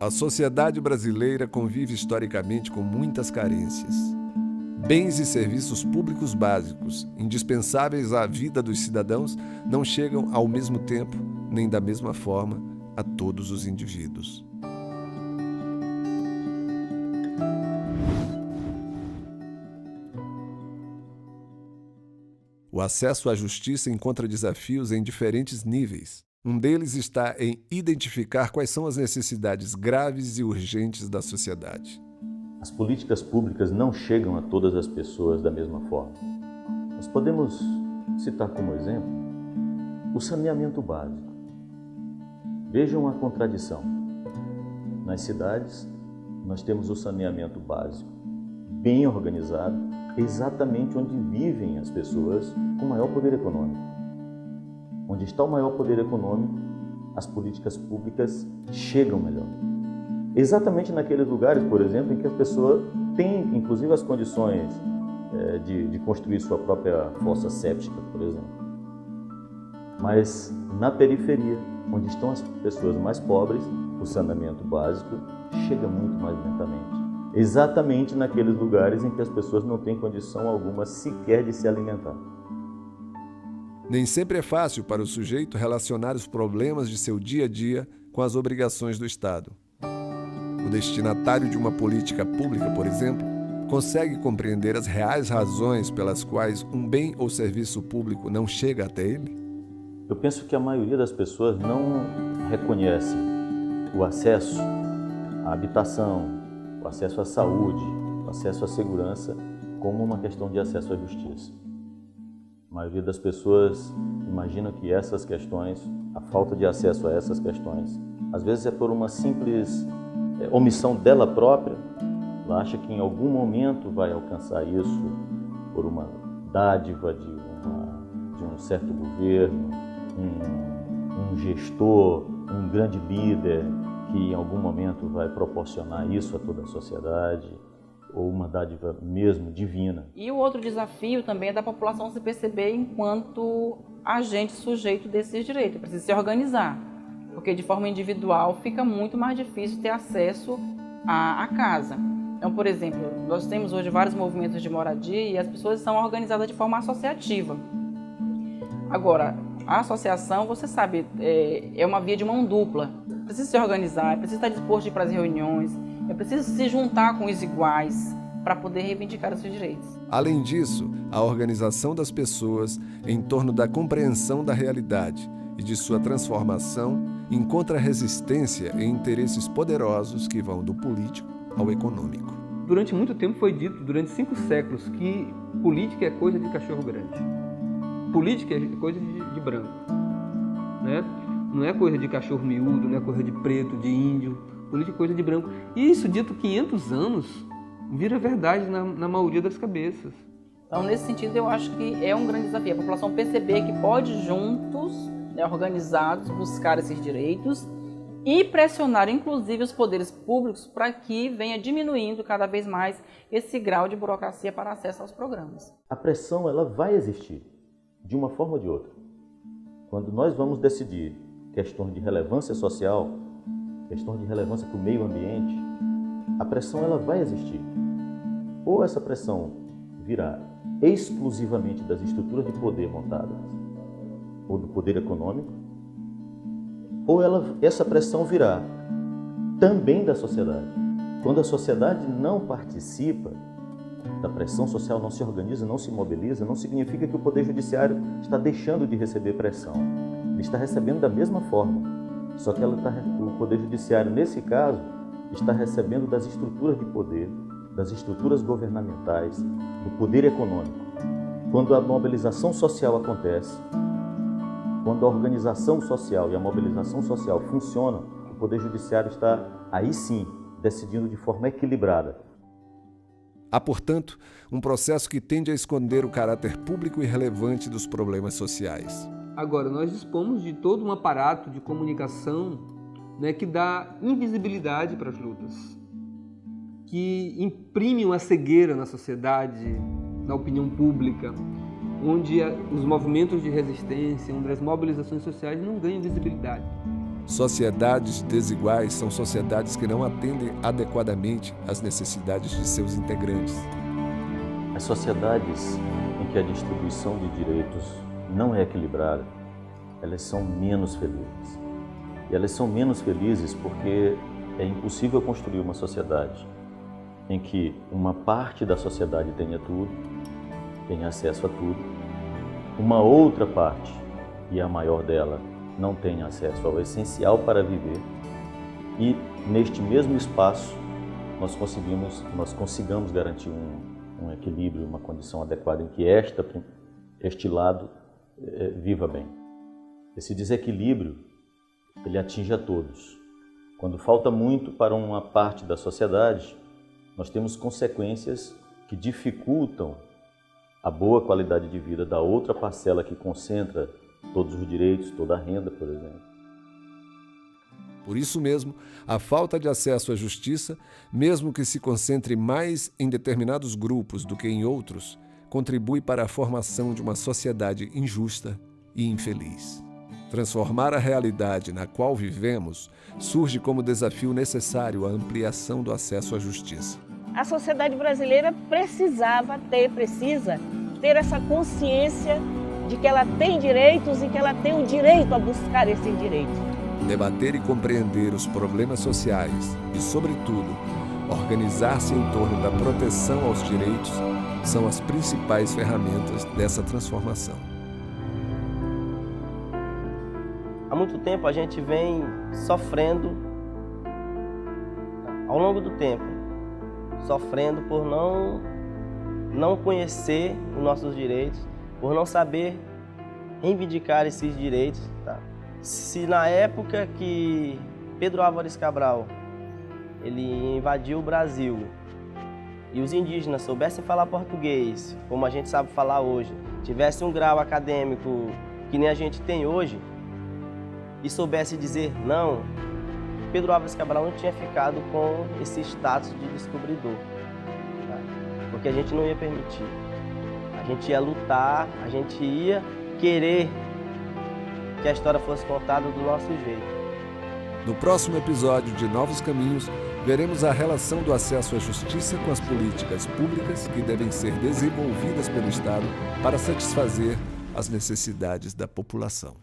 A sociedade brasileira convive historicamente com muitas carências. Bens e serviços públicos básicos, indispensáveis à vida dos cidadãos, não chegam ao mesmo tempo, nem da mesma forma, a todos os indivíduos. O acesso à justiça encontra desafios em diferentes níveis. Um deles está em identificar quais são as necessidades graves e urgentes da sociedade. As políticas públicas não chegam a todas as pessoas da mesma forma. Nós podemos citar como exemplo o saneamento básico. Vejam a contradição. Nas cidades, nós temos o saneamento básico bem organizado, exatamente onde vivem as pessoas com maior poder econômico. Onde está o maior poder econômico, as políticas públicas chegam melhor. Exatamente naqueles lugares, por exemplo, em que as pessoas têm, inclusive, as condições de construir sua própria fossa séptica, por exemplo. Mas na periferia, onde estão as pessoas mais pobres, o saneamento básico chega muito mais lentamente. Exatamente naqueles lugares em que as pessoas não têm condição alguma sequer de se alimentar. Nem sempre é fácil para o sujeito relacionar os problemas de seu dia a dia com as obrigações do Estado. O destinatário de uma política pública, por exemplo, consegue compreender as reais razões pelas quais um bem ou serviço público não chega até ele? Eu penso que a maioria das pessoas não reconhece o acesso à habitação, o acesso à saúde, o acesso à segurança como uma questão de acesso à justiça. A maioria das pessoas imagina que essas questões, a falta de acesso a essas questões, às vezes é por uma simples omissão dela própria. Ela acha que em algum momento vai alcançar isso por uma dádiva de um certo governo, um gestor, um grande líder que em algum momento vai proporcionar isso a toda a sociedade, ou uma dádiva mesmo divina. E o outro desafio também é da população se perceber enquanto agente sujeito desses direitos. Precisa se organizar, porque de forma individual fica muito mais difícil ter acesso à casa. Então, por exemplo, nós temos hoje vários movimentos de moradia e as pessoas são organizadas de forma associativa. Agora, a associação, você sabe, é uma via de mão dupla. Precisa se organizar, é preciso estar disposto a ir para as reuniões, é preciso se juntar com os iguais para poder reivindicar os seus direitos. Além disso, a organização das pessoas em torno da compreensão da realidade e de sua transformação encontra resistência em interesses poderosos que vão do político ao econômico. Durante muito tempo foi dito, durante 5 séculos, que política é coisa de cachorro grande. Política é coisa de branco, né? Não é coisa de cachorro miúdo, não é coisa de preto, de índio. Política é coisa de branco. E isso dito 500 anos vira verdade na maioria das cabeças. Então, nesse sentido, eu acho que é um grande desafio. A população perceber que pode juntos, organizados, buscar esses direitos e pressionar, inclusive, os poderes públicos para que venha diminuindo cada vez mais esse grau de burocracia para acesso aos programas. A pressão ela vai existir, de uma forma ou de outra. Quando nós vamos decidir questões de relevância social, questões de relevância para o meio ambiente, a pressão ela vai existir. Ou essa pressão virá exclusivamente das estruturas de poder montadas, ou do poder econômico, ou essa pressão virá também da sociedade. Quando a sociedade não participa da pressão social, não se organiza, não se mobiliza, não significa que o Poder Judiciário está deixando de receber pressão. Ele está recebendo da mesma forma, só que o Poder Judiciário, nesse caso, está recebendo das estruturas de poder, das estruturas governamentais, do poder econômico. Quando a mobilização social acontece, quando a organização social e a mobilização social funcionam, o Poder Judiciário está, aí sim, decidindo de forma equilibrada. Há, portanto, um processo que tende a esconder o caráter público e relevante dos problemas sociais. Agora, nós dispomos de todo um aparato de comunicação, né, que dá invisibilidade para as lutas, que imprime uma cegueira na sociedade, na opinião pública, onde os movimentos de resistência, onde as mobilizações sociais não ganham visibilidade. Sociedades desiguais são sociedades que não atendem adequadamente às necessidades de seus integrantes. As sociedades em que a distribuição de direitos não é equilibrada, elas são menos felizes. E elas são menos felizes porque é impossível construir uma sociedade em que uma parte da sociedade tenha tudo, tenha acesso a tudo, uma outra parte, e a maior dela, não tenha acesso ao essencial para viver, e neste mesmo espaço nós consigamos garantir um equilíbrio, uma condição adequada em que este lado viva bem. Esse desequilíbrio, ele atinge a todos. Quando falta muito para uma parte da sociedade, nós temos consequências que dificultam a boa qualidade de vida da outra parcela que concentra todos os direitos, toda a renda, por exemplo. Por isso mesmo, a falta de acesso à justiça, mesmo que se concentre mais em determinados grupos do que em outros, contribui para a formação de uma sociedade injusta e infeliz. Transformar a realidade na qual vivemos surge como desafio necessário à ampliação do acesso à justiça. A sociedade brasileira precisa ter essa consciência de que ela tem direitos e que ela tem o direito a buscar esse direito. Debater e compreender os problemas sociais e, sobretudo, organizar-se em torno da proteção aos direitos são as principais ferramentas dessa transformação. Há muito tempo a gente vem sofrendo, ao longo do tempo, sofrendo por não conhecer os nossos direitos, por não saber reivindicar esses direitos. Tá? Se na época que Pedro Álvares Cabral ele invadiu o Brasil e os indígenas soubessem falar português, como a gente sabe falar hoje, tivesse um grau acadêmico que nem a gente tem hoje, e soubesse dizer não, Pedro Álvares Cabral não tinha ficado com esse status de descobridor, tá? Porque a gente não ia permitir. A gente ia lutar, a gente ia querer que a história fosse contada do nosso jeito. No próximo episódio de Novos Caminhos, veremos a relação do acesso à justiça com as políticas públicas que devem ser desenvolvidas pelo Estado para satisfazer as necessidades da população.